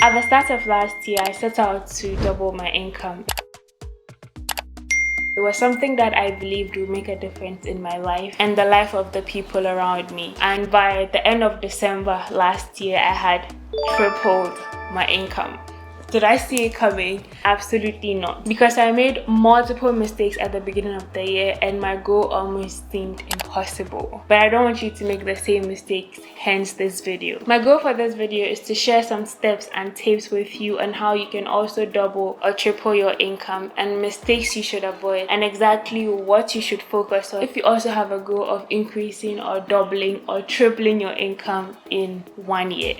At the start of last year, I set out to double my income. It was something that I believed would make a difference in my life and the life of the people around me. And by the end of December last year, I had tripled my income. Did I see it coming? Absolutely not. Because I made multiple mistakes at the beginning of the year and my goal almost seemed impossible. But I don't want you to make the same mistakes, hence this video. My goal for this video is to share some steps and tips with you on how you can also double or triple your income and mistakes you should avoid and exactly what you should focus on if you also have a goal of increasing or doubling or tripling your income in 1 year.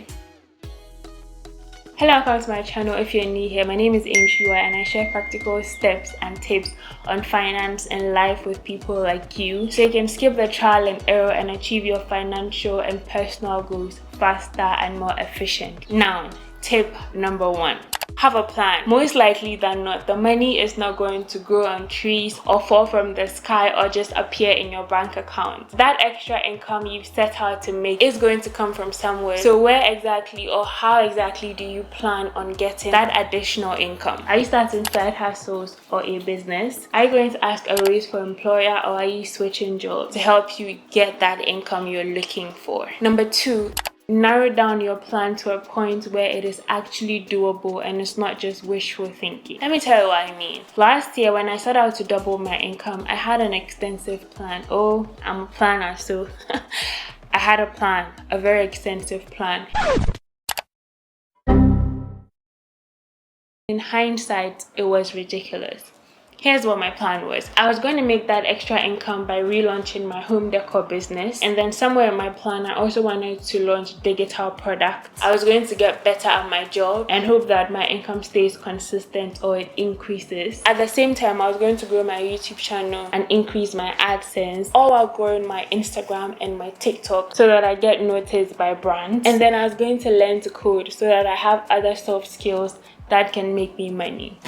Hello, welcome to my channel. If you're new here, my name is Antwiwaa and I share practical steps and tips on finance and life with people like you so you can skip the trial and error and achieve your financial and personal goals faster and more efficient. Now, tip number 1. Have a plan. Most likely than not, the money is not going to grow on trees or fall from the sky or just appear in your bank account. That extra income you've set out to make is going to come from somewhere. So where exactly or how exactly do you plan on getting that additional income? Are you starting side hustles or a business? Are you going to ask a raise for employer or are you switching jobs to help you get that income you're looking for? Number 2. Narrow down your plan to a point where it is actually doable and it's not just wishful thinking. Let me tell you what I mean. Last year when I set out to double my income, I had an extensive plan. Oh, I'm a planner, so I had a plan, a very extensive plan. In hindsight, it was ridiculous. Here's what my plan was. I was going to make that extra income by relaunching my home decor business, and then somewhere in my plan I also wanted to launch digital products. I was going to get better at my job and hope that my income stays consistent or it increases. At the same time, I was going to grow my YouTube channel and increase my AdSense, all while growing my Instagram and my TikTok so that I get noticed by brands. And then I was going to learn to code so that I have other soft skills that can make me money.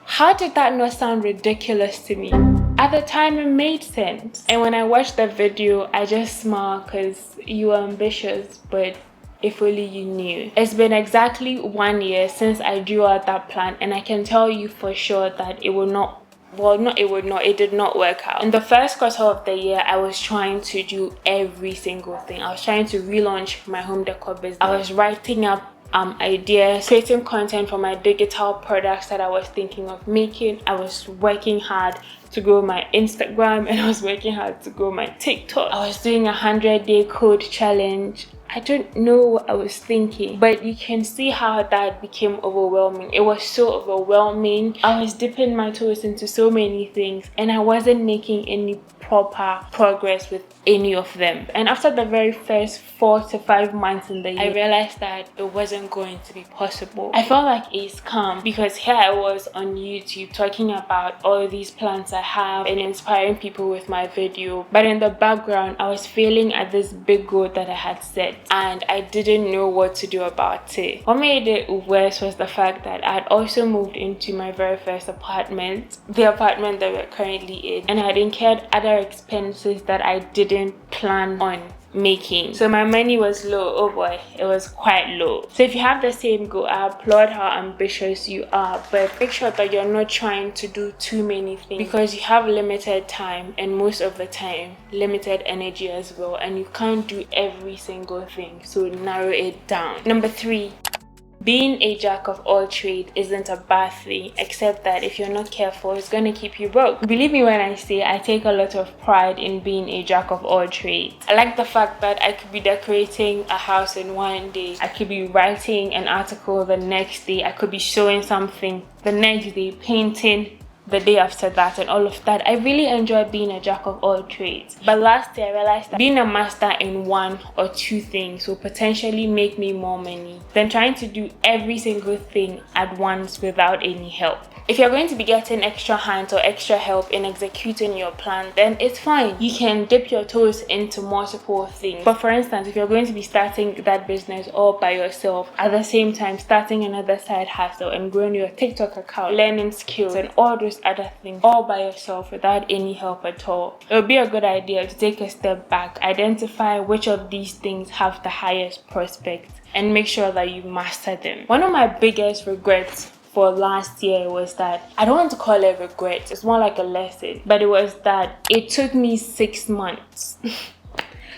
How did that not sound ridiculous to me? At the time, it made sense. And when I watched the video, I just smiled because you are ambitious, but if only you knew. It's been exactly 1 year since I drew out that plan, and I can tell you for sure that it did not work out. In the first quarter of the year, I was trying to do every single thing. I was trying to relaunch my home decor business. I was writing up ideas, creating content for my digital products that I was thinking of making. I was working hard to grow my Instagram and I was working hard to grow my TikTok. I was doing a 100-day code challenge. I don't know what I was thinking, but you can see how that became overwhelming. It was so overwhelming. I was dipping my toes into so many things and I wasn't making any proper progress with any of them. And after the very first 4 to 5 months in the year, I realized that it wasn't going to be possible. I felt like a scam because here I was on YouTube talking about all these plans I have and inspiring people with my video, but in the background I was failing at this big goal that I had set and I didn't know what to do about it. What made it worse was the fact that I had also moved into my very first apartment, the apartment that we're currently in, and I had incurred other expenses that I didn't plan on making. So my money was low. Oh boy, it was quite low. So if you have the same goal, I applaud how ambitious you are, but make sure that you're not trying to do too many things because you have limited time and most of the time limited energy as well, and you can't do every single thing. So narrow it down. Number 3. Being a jack of all trades isn't a bad thing, except that if you're not careful, it's going to keep you broke. Believe me when I say I take a lot of pride in being a jack of all trades. I like the fact that I could be decorating a house in 1 day, I could be writing an article the next day, I could be showing something the next day, painting the day after that, and all of that. I really enjoy being a jack of all trades. But last year I realized that being a master in 1 or 2 things will potentially make me more money than trying to do every single thing at once without any help. If you're going to be getting extra hands or extra help in executing your plan, then it's fine. You can dip your toes into multiple things. But for instance, if you're going to be starting that business all by yourself, at the same time starting another side hustle and growing your TikTok account, learning skills and all those those other things all by yourself without any help at all, it would be a good idea to take a step back, identify which of these things have the highest prospect, and make sure that you master them. One of my biggest regrets for last year was that, I don't want to call it regret, it's more like a lesson, but it was that it took me 6 months,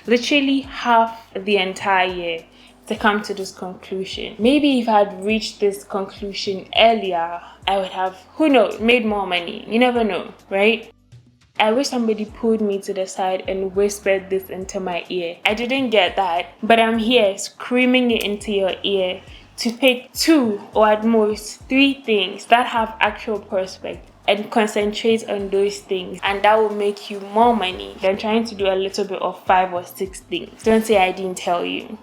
literally half the entire year, to come to this conclusion. Maybe if I had reached this conclusion earlier, I would have, who knows, made more money. You never know, right? I wish somebody pulled me to the side and whispered this into my ear. I didn't get that, but I'm here screaming it into your ear to pick 2 or at most 3 things that have actual prospect and concentrate on those things, and that will make you more money than trying to do a little bit of 5 or 6 things. Don't say I didn't tell you.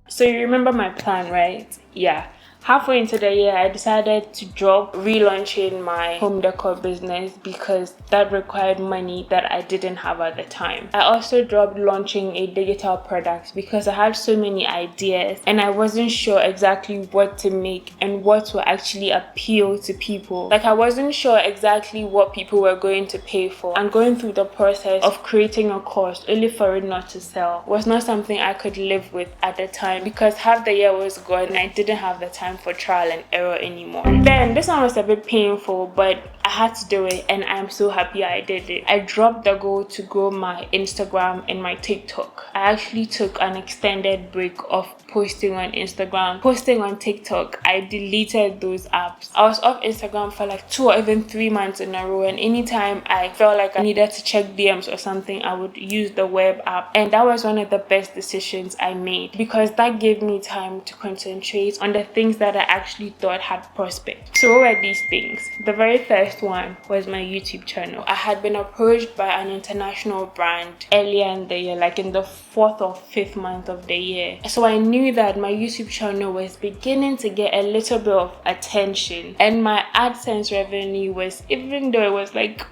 So you remember my plan, right? Yeah. Halfway into the year, I decided to drop relaunching my home decor business because that required money that I didn't have at the time. I also dropped launching a digital product because I had so many ideas and I wasn't sure exactly what to make and what will actually appeal to people. Like, I wasn't sure exactly what people were going to pay for, and going through the process of creating a course only for it not to sell was not something I could live with at the time, because half the year was gone and I didn't have the time for trial and error anymore. Then this one was a bit painful, but I had to do it, and I'm so happy I did it. I dropped the goal to grow my Instagram and my TikTok. I actually took an extended break of posting on Instagram, posting on TikTok. I deleted those apps. I was off Instagram for like 2 or even 3 months in a row, and anytime I felt like I needed to check DMs or something, I would use the web app, and that was one of the best decisions I made because that gave me time to concentrate on the things that I actually thought had prospect. So what were these things? The very first one was my YouTube channel. I had been approached by an international brand earlier in the year, like in the 4th or 5th month of the year. So I knew that my YouTube channel was beginning to get a little bit of attention, and my AdSense revenue was, even though it was like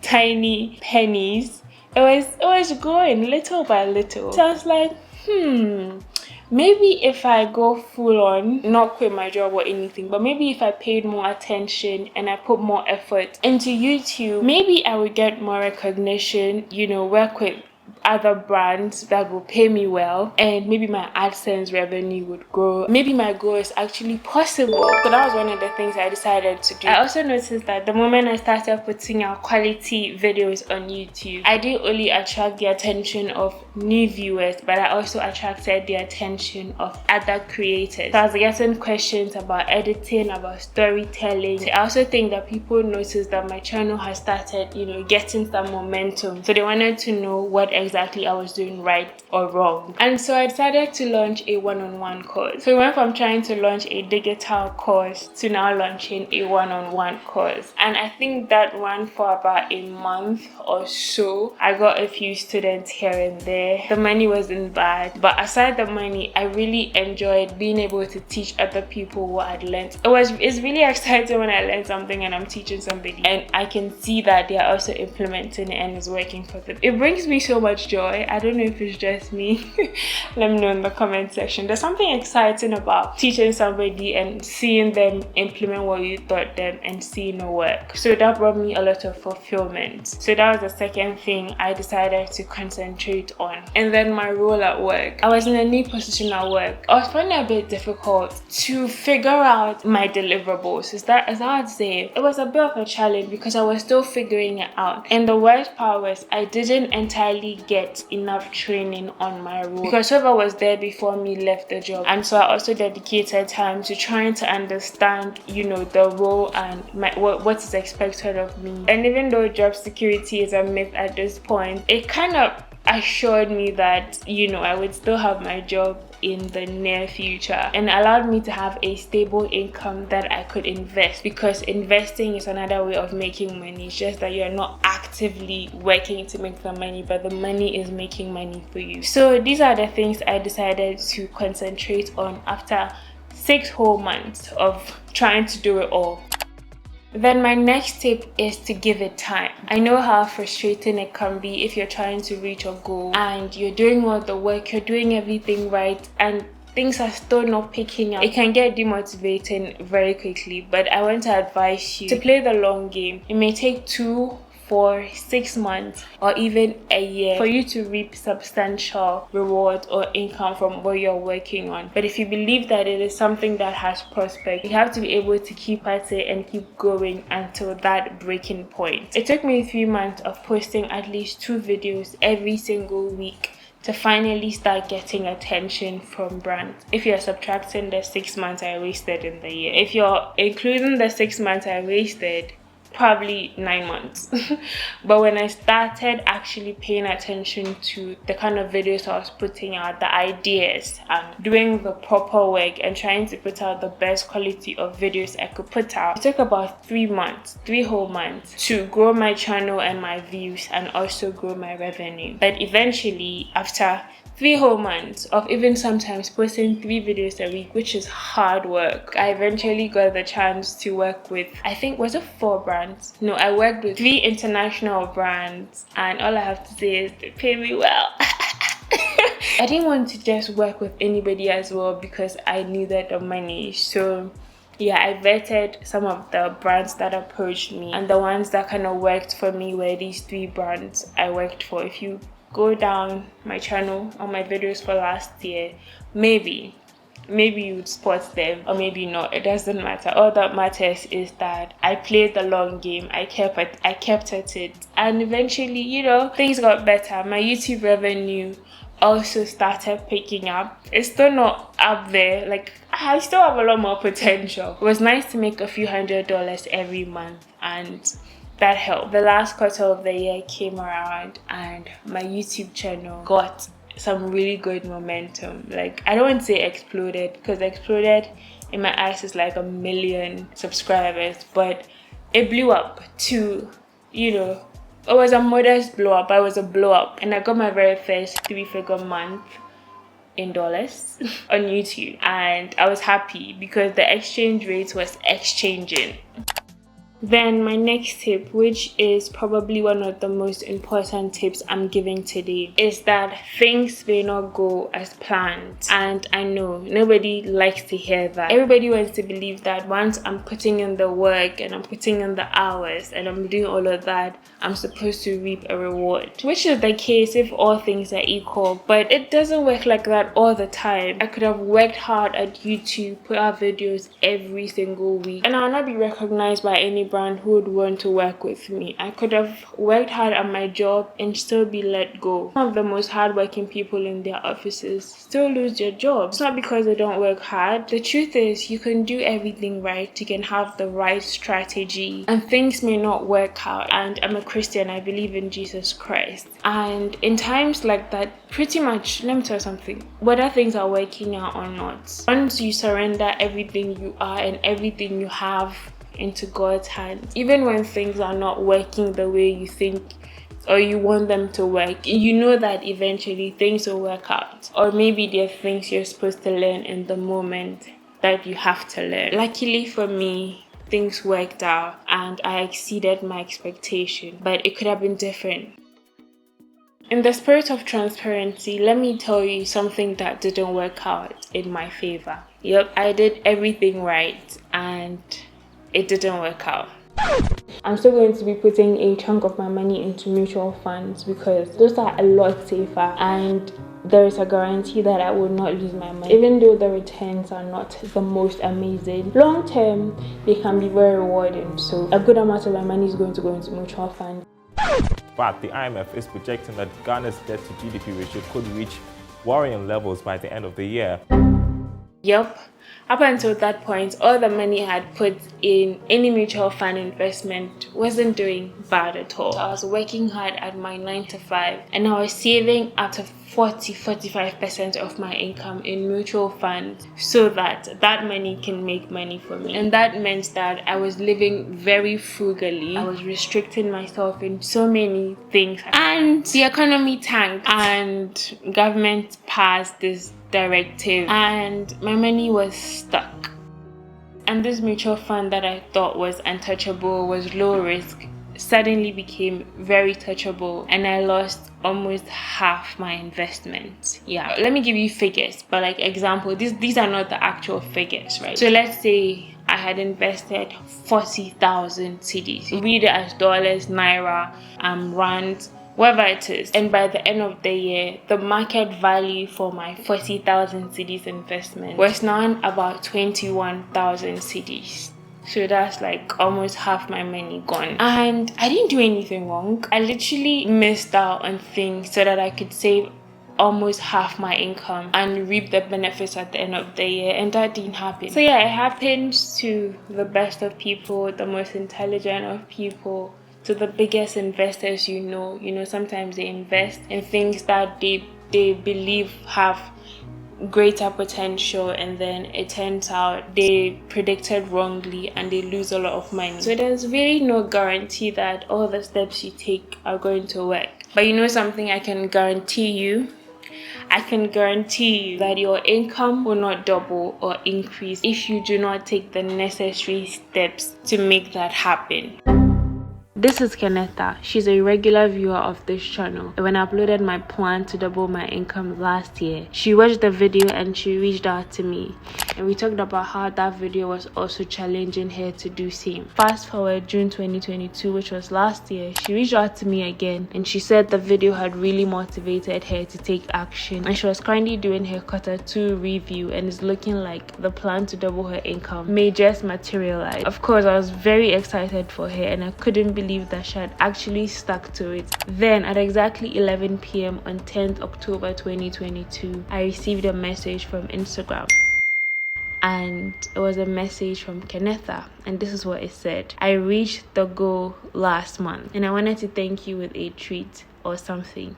tiny pennies, it was growing little by little. So I was like, maybe if I go full on, not quit my job or anything, but maybe if I paid more attention and I put more effort into YouTube, maybe I would get more recognition, work with other brands that will pay me well, and maybe my AdSense revenue would grow. Maybe my goal is actually possible. So that was one of the things I decided to do. I also noticed that the moment I started putting out quality videos on YouTube, I didn't only attract the attention of new viewers, but I also attracted the attention of other creators. So I was getting questions about editing, about storytelling. So I also think that people noticed that my channel has started, getting some momentum. So they wanted to know what exactly I was doing right or wrong. And so I decided to launch a one-on-one course. So we went from trying to launch a digital course to now launching a one-on-one course. And I think that ran for about a month or so. I got a few students here and there. The money wasn't bad, but aside the money, I really enjoyed being able to teach other people what I'd learned. It's really exciting when I learn something and I'm teaching somebody and I can see that they're also implementing it and it's working for them. It brings me so much joy. I don't know if it's just me. Let me know in the comment section. There's something exciting about teaching somebody and seeing them implement what you taught them and seeing it work. So that brought me a lot of fulfillment. So that was the second thing I decided to concentrate on. And then my role at work. I was in a new position at work. I was finding it a bit difficult to figure out my deliverables. Is that how I'd say? It was a bit of a challenge because I was still figuring it out. And the worst part was I didn't entirely get enough training on my role because whoever was there before me left the job, and so I also dedicated time to trying to understand the role and what is expected of me. And even though job security is a myth at this point, it kind of assured me that I would still have my job in the near future and allowed me to have a stable income that I could invest, because investing is another way of making money. It's just that you're not actively working to make the money, but the money is making money for you. So these are the things I decided to concentrate on after 6 whole months of trying to do it all. Then my next tip is to give it time. I know how frustrating it can be if you're trying to reach a goal and you're doing all the work, you're doing everything right, and things are still not picking up, it can get demotivating very quickly. But I want to advise you to play the long game. It may take 2, 4, 6 months or even a year for you to reap substantial reward or income from what you're working on. But if you believe that it is something that has prospect, you have to be able to keep at it and keep going until that breaking point. It took me 3 months of posting at least 2 videos every single week to finally start getting attention from brands. If you're subtracting the 6 months I wasted in the year, if you're including the 6 months I wasted, probably 9 months. But when I started actually paying attention to the kind of videos I was putting out, the ideas, and doing the proper work and trying to put out the best quality of videos I could put out, it took about 3 months, 3 whole months to grow my channel and my views and also grow my revenue. But eventually, after 3 whole months of even sometimes posting 3 videos a week, which is hard work, I eventually got the chance to work with, I think, was it 4 brands? No, I worked with 3 international brands, and all I have to say is they pay me well. I didn't want to just work with anybody as well because I needed the money. So yeah, I vetted some of the brands that approached me, and the ones that kind of worked for me were these 3 brands I worked for. If you go down my channel on my videos for last year, maybe you would spot them, or maybe not. It doesn't matter. All that matters is that I played the long game. I kept at it, and eventually, you know, things got better. My YouTube revenue also started picking up. It's still not up there, like I still have a lot more potential. It was nice to make a few $100s every month, and that helped. The last quarter of the year came around and my YouTube channel got some really good momentum. Like, I don't want to say exploded, because exploded in my eyes is like 1 million subscribers, but it blew up to, you know, it was a modest blow up, but it was a blow up, and I got my very first 3-figure month in dollars on YouTube, and I was happy because the exchange rate was exchanging. Then my next tip, which is probably one of the most important tips I'm giving today, is that things may not go as planned. And I know nobody likes to hear that. Everybody wants to believe that once I'm putting in the work and I'm putting in the hours and I'm doing all of that, I'm supposed to reap a reward, which is the case if all things are equal, but it doesn't work like that all the time. I could have worked hard at YouTube, put out videos every single week, and I'll not be recognized by any brand who would want to work with me. I could have worked hard at my job and still be let go. Some of the most hardworking people in their offices still lose their jobs. It's not because they don't work hard. The truth is, you can do everything right, you can have the right strategy, and things may not work out. And I'm a Christian, I believe in Jesus Christ, and in times like that, pretty much, let me tell you something, whether things are working out or not, once you surrender everything you are and everything you have into God's hands, even when things are not working the way you think or you want them to work, you know that eventually things will work out. Or maybe there are things you're supposed to learn in the moment that you have to learn. Luckily for me, things worked out and I exceeded my expectation, but it could have been different. In the spirit of transparency, let me tell you something that didn't work out in my favor. Yep, I did everything right and it didn't work out. I'm still going to be putting a chunk of my money into mutual funds because those are a lot safer, and there is a guarantee that I will not lose my money. Even though the returns are not the most amazing, long term they can be very rewarding. So a good amount of my money is going to go into mutual funds. But the IMF is projecting that Ghana's debt to GDP ratio could reach worrying levels by the end of the year. Yup. Up until that point, all the money I had put in any mutual fund investment wasn't doing bad at all. I was working hard at my 9 to 5 and I was saving out of 40-45% of my income in mutual funds so that that money can make money for me. And that meant that I was living very frugally. I was restricting myself in so many things, and the economy tanked and government passed this directive and my money was stuck. And this mutual fund that I thought was untouchable, was low risk, suddenly became very touchable and I lost almost half my investment. Yeah, let me give you figures, but like example, these are not the actual figures, right? So let's say I had invested 40,000 cedis. You read it as dollars, naira, rand, whatever it is, and by the end of the year the market value for my 40,000 cedis investment was now about 21,000 cedis. So that's like almost half my money gone. And I didn't do anything wrong. I literally missed out on things so that I could save almost half my income and reap the benefits at the end of the year, and that didn't happen. So yeah, it happens to the best of people, the most intelligent of people, to the biggest investors you know. Sometimes they invest in things that they believe have greater potential, and then it turns out they predicted wrongly and they lose a lot of money. So there's really no guarantee that all the steps you take are going to work. But something I can guarantee you? I can guarantee you that your income will not double or increase if you do not take the necessary steps to make that happen. This is Kennetha. She's a regular viewer of this channel. When I uploaded my plan to double my income last year, she watched the video and she reached out to me. And we talked about how that video was also challenging her to do same. Fast forward June 2022, which was last year, she reached out to me again and she said the video had really motivated her to take action. And she was currently doing her Q2 review and is looking like the plan to double her income may just materialize. Of course, I was very excited for her and I couldn't believe that she had actually stuck to it. Then at exactly 11 p.m. on 10th October 2022, I received a message from Instagram. And it was a message from Kennetha, and this is what it said: I reached the goal last month and I wanted to thank you with a treat or something.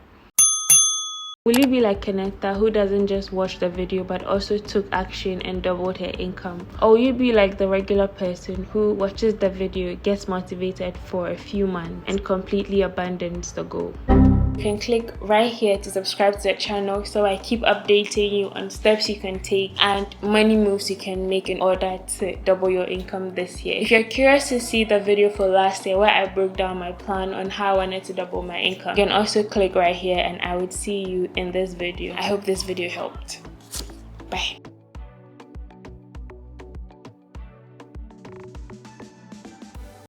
Will you be like Kennetha, who doesn't just watch the video but also took action and doubled her income? Or will you be like the regular person who watches the video, gets motivated for a few months and completely abandons the goal? You can click right here to subscribe to the channel so I keep updating you on steps you can take and money moves you can make in order to double your income this year. If you're curious to see the video for last year where I broke down my plan on how I wanted to double my income, you can also click right here and I would see you in this video. I hope this video helped. Bye.